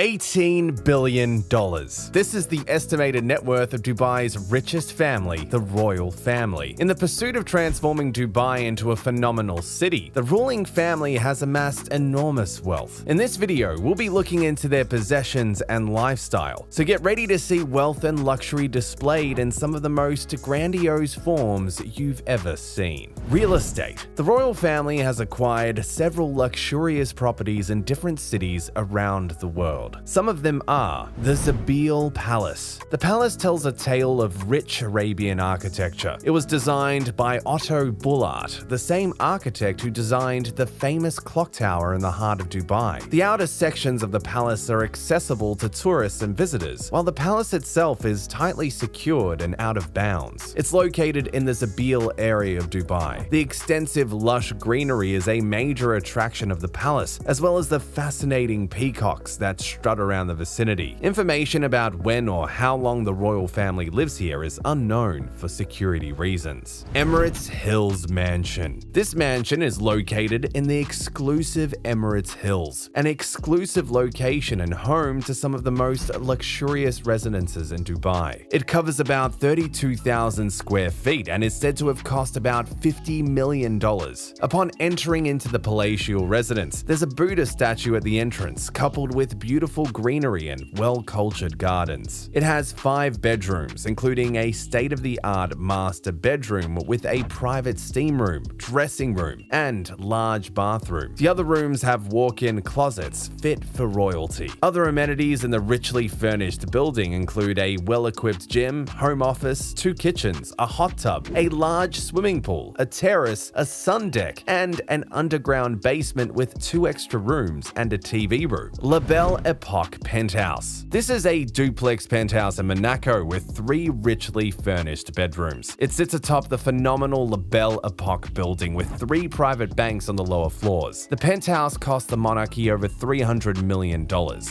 $18 billion. This is the estimated net worth of Dubai's richest family, the royal family. In the pursuit of transforming Dubai into a phenomenal city, the ruling family has amassed enormous wealth. In this video, we'll be looking into their possessions and lifestyle, so get ready to see wealth and luxury displayed in some of the most grandiose forms you've ever seen. Real estate. The royal family has acquired several luxurious properties in different cities around the world. Some of them are the Zabeel Palace. The palace tells a tale of rich Arabian architecture. It was designed by Otto Bullard, the same architect who designed the famous clock tower in the heart of Dubai. The outer sections of the palace are accessible to tourists and visitors, while the palace itself is tightly secured and out of bounds. It's located in the Zabeel area of Dubai. The extensive lush greenery is a major attraction of the palace, as well as the fascinating peacocks that strut around the vicinity. Information about when or how long the royal family lives here is unknown for security reasons. Emirates Hills Mansion. This mansion is located in the exclusive Emirates Hills, an exclusive location and home to some of the most luxurious residences in Dubai. It covers about 32,000 square feet and is said to have cost about $50 million. Upon entering into the palatial residence, there's a Buddha statue at the entrance, coupled with beautiful greenery and well-cultured gardens. It has 5 bedrooms, including a state-of-the-art master bedroom with a private steam room, dressing room, and large bathroom. The other rooms have walk-in closets fit for royalty. Other amenities in the richly furnished building include a well-equipped gym, home office, 2 kitchens, a hot tub, a large swimming pool, a terrace, a sun deck, and an underground basement with 2 extra rooms and a TV room. La Belle Epoque Penthouse. This is a duplex penthouse in Monaco with 3 richly furnished bedrooms. It sits atop the phenomenal La Belle Epoque building with 3 private banks on the lower floors. The penthouse cost the monarchy over $300 million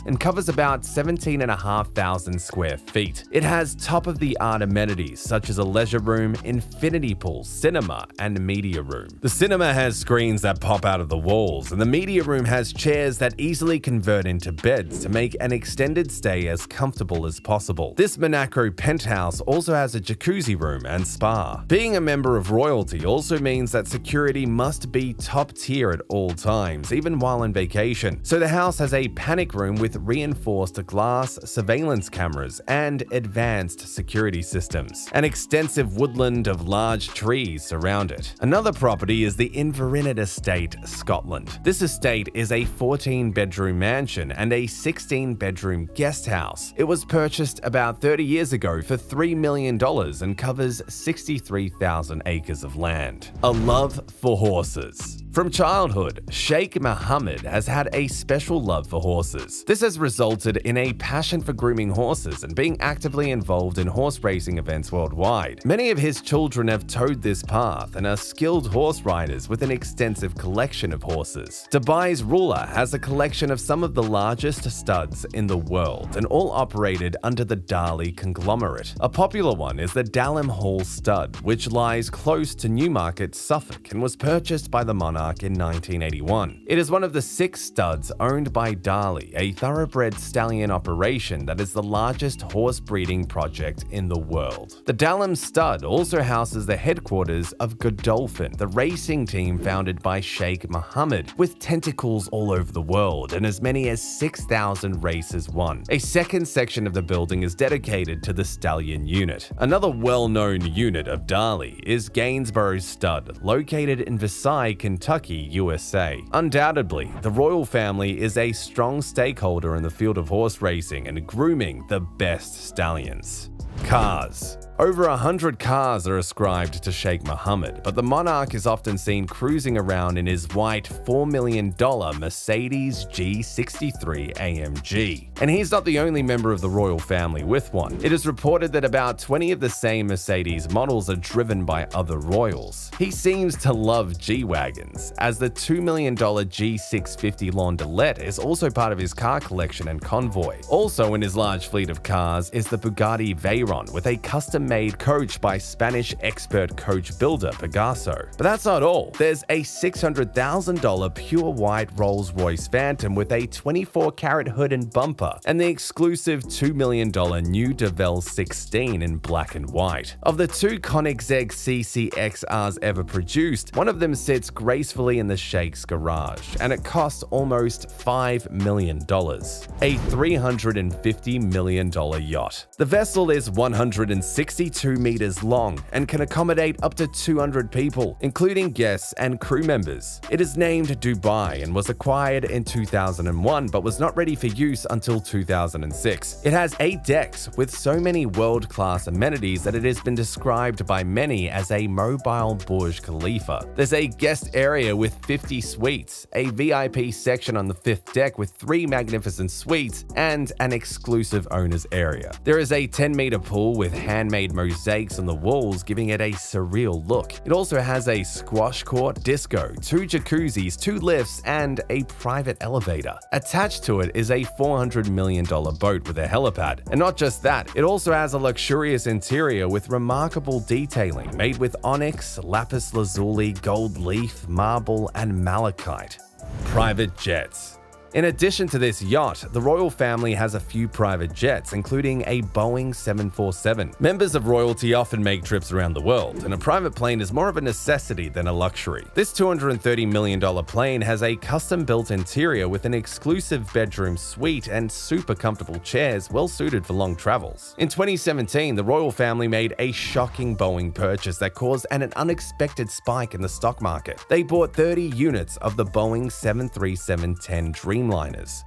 and covers about 17,500 square feet. It has top-of-the-art amenities such as a leisure room, infinity pool, cinema, and media room. The cinema has screens that pop out of the walls, and the media room has chairs that easily convert into beds to make an extended stay as comfortable as possible. This Monaco penthouse also has a jacuzzi room and spa. Being a member of royalty also means that security must be top tier at all times, even while on vacation. So the house has a panic room with reinforced glass, surveillance cameras, and advanced security systems. An extensive woodland of large trees surround it. Another property is the Inverness Estate, Scotland. This estate is a 14-bedroom mansion and a 16-bedroom guest house. It was purchased about 30 years ago for $3 million and covers 63,000 acres of land. A love for horses. From childhood, Sheikh Mohammed has had a special love for horses. This has resulted in a passion for grooming horses and being actively involved in horse racing events worldwide. Many of his children have towed this path and are skilled horse riders with an extensive collection of horses. Dubai's ruler has a collection of some of the largest studs in the world and all operated under the Dali conglomerate. A popular one is the Dalham Hall stud, which lies close to Newmarket, Suffolk, and was purchased by the monarch in 1981. It is one of the 6 studs owned by Dali, a thoroughbred stallion operation that is the largest horse breeding project in the world. The Dalham stud also houses the headquarters of Godolphin, the racing team founded by Sheikh Mohammed, with tentacles all over the world and as many as 6,000 races won. A second section of the building is dedicated to the stallion unit. Another well-known unit of Dali is Gainsborough Stud, located in Versailles, Kentucky, USA. Undoubtedly, the royal family is a strong stakeholder in the field of horse racing and grooming the best stallions. Cars. Over 100 cars are ascribed to Sheikh Mohammed, but the monarch is often seen cruising around in his white $4 million Mercedes G63 AMG. And he's not the only member of the royal family with one. It is reported that about 20 of the same Mercedes models are driven by other royals. He seems to love G-Wagons, as the $2 million G650 Landaulet is also part of his car collection and convoy. Also in his large fleet of cars is the Bugatti Veyron with a custom custom-made coach by Spanish expert coach builder Pegaso. But that's not all. There's a $600,000 pure white Rolls-Royce Phantom with a 24-karat hood and bumper, and the exclusive $2 million new DeVille 16 in black and white. Of the two Koenigsegg CCXRs ever produced, one of them sits gracefully in the Sheikh's garage, and it costs almost $5 million. A $350 million yacht. The vessel is 162 meters long and can accommodate up to 200 people, including guests and crew members. It is named Dubai and was acquired in 2001 but was not ready for use until 2006. It has 8 decks with so many world-class amenities that it has been described by many as a mobile Burj Khalifa. There's a guest area with 50 suites, a VIP section on the 5th deck with 3 magnificent suites, and an exclusive owner's area. There is a 10-meter pool with handmade mosaics on the walls, giving it a surreal look. It also has a squash court, disco, 2 jacuzzis, 2 lifts, and a private elevator. Attached to it is a $400 million boat with a helipad. And not just that, it also has a luxurious interior with remarkable detailing made with onyx, lapis lazuli, gold leaf, marble, and malachite. Private jets. In addition to this yacht, the royal family has a few private jets, including a Boeing 747. Members of royalty often make trips around the world, and a private plane is more of a necessity than a luxury. This $230 million plane has a custom-built interior with an exclusive bedroom suite and super comfortable chairs well suited for long travels. In 2017, the royal family made a shocking Boeing purchase that caused an unexpected spike in the stock market. They bought 30 units of the Boeing 737-10 Dreamliners.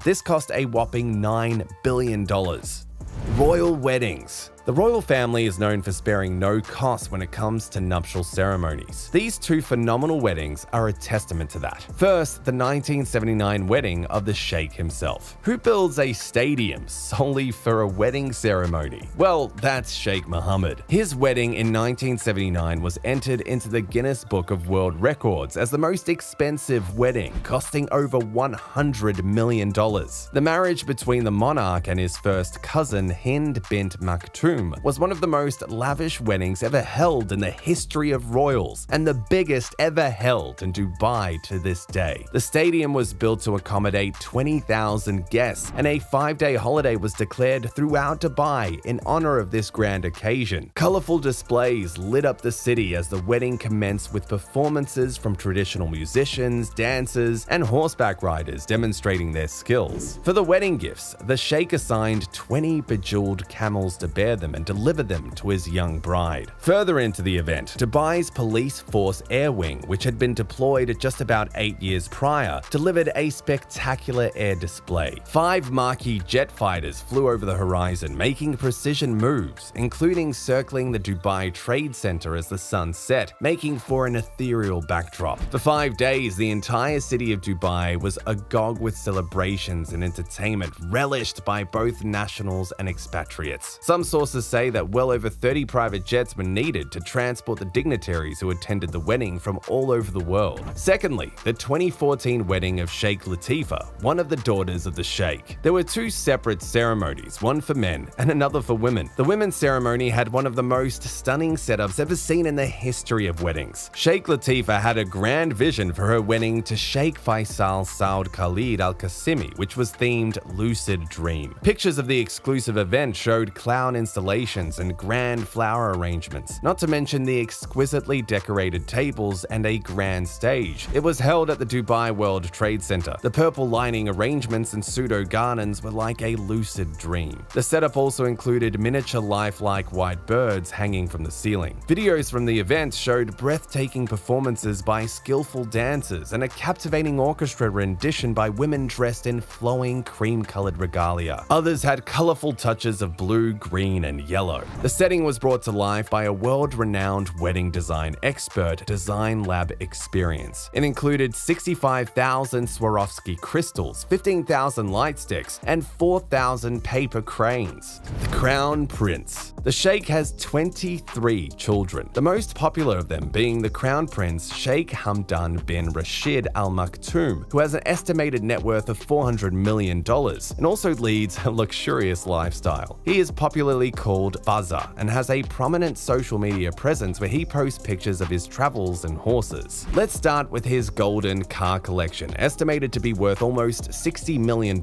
This cost a whopping $9 billion. Royal weddings. The royal family is known for sparing no cost when it comes to nuptial ceremonies. These 2 phenomenal weddings are a testament to that. First, the 1979 wedding of the Sheikh himself. Who builds a stadium solely for a wedding ceremony? Well, that's Sheikh Mohammed. His wedding in 1979 was entered into the Guinness Book of World Records as the most expensive wedding, costing over $100 million. The marriage between the monarch and his first cousin, Hind bint Maktoum, was one of the most lavish weddings ever held in the history of royals, and the biggest ever held in Dubai to this day. The stadium was built to accommodate 20,000 guests, and a 5-day holiday was declared throughout Dubai in honor of this grand occasion. Colorful displays lit up the city as the wedding commenced with performances from traditional musicians, dancers, and horseback riders demonstrating their skills. For the wedding gifts, the Sheikh assigned 20 bejeweled camels to bear them and deliver them to his young bride. Further into the event, Dubai's police force air wing, which had been deployed just about 8 years prior, delivered a spectacular air display. 5 marquee jet fighters flew over the horizon, making precision moves, including circling the Dubai Trade Center as the sun set, making for an ethereal backdrop. For 5 days, the entire city of Dubai was agog with celebrations and entertainment relished by both nationals and expatriates. Some sources say that well over 30 private jets were needed to transport the dignitaries who attended the wedding from all over the world. Secondly, the 2014 wedding of Sheikh Latifah, one of the daughters of the Sheikh. There were 2 separate ceremonies, one for men and another for women. The women's ceremony had one of the most stunning setups ever seen in the history of weddings. Sheikh Latifah had a grand vision for her wedding to Sheikh Faisal Saud Khalid Al Qasimi, which was themed Lucid Dream. Pictures of the exclusive event showed clown installations and grand flower arrangements, not to mention the exquisitely decorated tables and a grand stage. It was held at the Dubai World Trade Center. The purple lining arrangements and pseudo-garlands were like a lucid dream. The setup also included miniature lifelike white birds hanging from the ceiling. Videos from the event showed breathtaking performances by skillful dancers and a captivating orchestra rendition by women dressed in flowing cream-colored regalia. Others had colorful touches of blue, green, and yellow. The setting was brought to life by a world-renowned wedding design expert, Design Lab Experience. It included 65,000 Swarovski crystals, 15,000 light sticks, and 4,000 paper cranes. The Crown Prince. The Sheikh has 23 children, the most popular of them being the Crown Prince Sheikh Hamdan bin Rashid Al Maktoum, who has an estimated net worth of $400 million and also leads a luxurious lifestyle. He is popularly called Buzzer and has a prominent social media presence where he posts pictures of his travels and horses. Let's start with his golden car collection, estimated to be worth almost $60 million.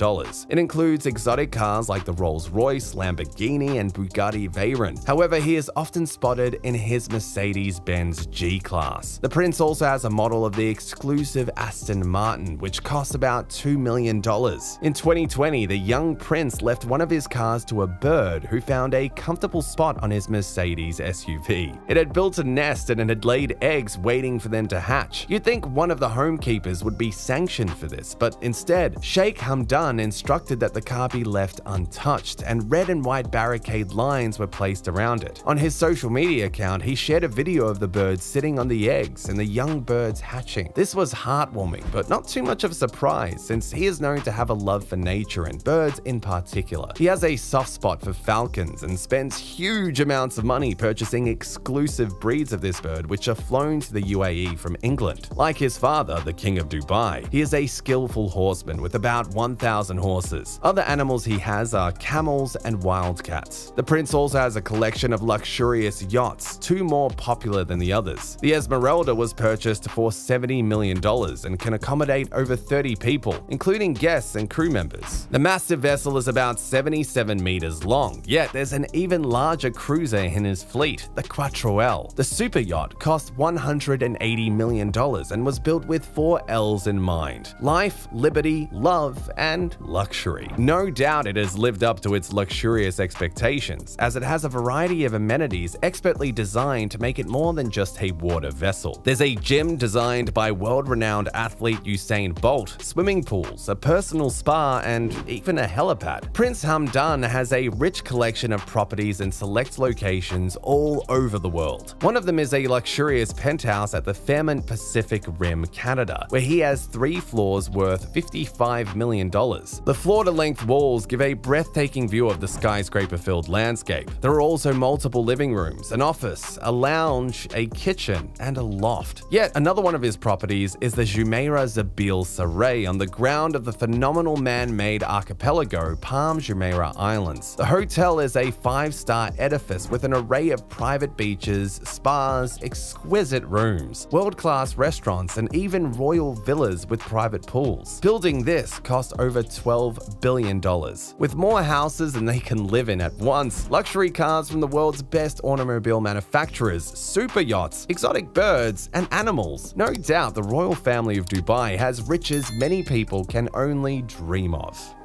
It includes exotic cars like the Rolls-Royce, Lamborghini, and Bugatti Veyron. However, he is often spotted in his Mercedes-Benz G-Class. The prince also has a model of the exclusive Aston Martin, which costs about $2 million. In 2020, the young prince left one of his cars to a bird who found a comfortable spot on his Mercedes SUV. It had built a nest and it had laid eggs waiting for them to hatch. You'd think one of the homekeepers would be sanctioned for this, but instead, Sheikh Hamdan instructed that the car be left untouched, and red and white barricade lines were placed around it. On his social media account, he shared a video of the birds sitting on the eggs and the young birds hatching. This was heartwarming, but not too much of a surprise, since he is known to have a love for nature and birds in particular. He has a soft spot for falcons and spends huge amounts of money purchasing exclusive breeds of this bird, which are flown to the UAE from England. Like his father, the King of Dubai, he is a skillful horseman with about 1,000 horses. Other animals he has are camels and wildcats. The prince also has a collection of luxurious yachts, two more popular than the others. The Esmeralda was purchased for $70 million and can accommodate over 30 people, including guests and crew members. The massive vessel is about 77 meters long, yet there's an even larger cruiser in his fleet, the Quattro L. The super yacht cost $180 million and was built with 4 L's in mind: life, liberty, love, and luxury. No doubt it has lived up to its luxurious expectations, as it has a variety of amenities expertly designed to make it more than just a water vessel. There's a gym designed by world-renowned athlete Usain Bolt, swimming pools, a personal spa, and even a helipad. Prince Hamdan has a rich collection of properties in select locations all over the world. One of them is a luxurious penthouse at the Fairmont Pacific Rim, Canada, where he has 3 floors worth $55 million. The floor-to-length walls give a breathtaking view of the skyscraper-filled landscape. There are also multiple living rooms, an office, a lounge, a kitchen, and a loft. Yet another one of his properties is the Jumeirah Zabil Saray on the ground of the phenomenal man-made archipelago Palm Jumeirah Islands. The hotel is a 5-star edifice with an array of private beaches, spas, exquisite rooms, world-class restaurants, and even royal villas with private pools. Building this cost over $12 billion. With more houses than they can live in at once, luxury cars from the world's best automobile manufacturers, super yachts, exotic birds, and animals, no doubt the royal family of Dubai has riches many people can only dream of.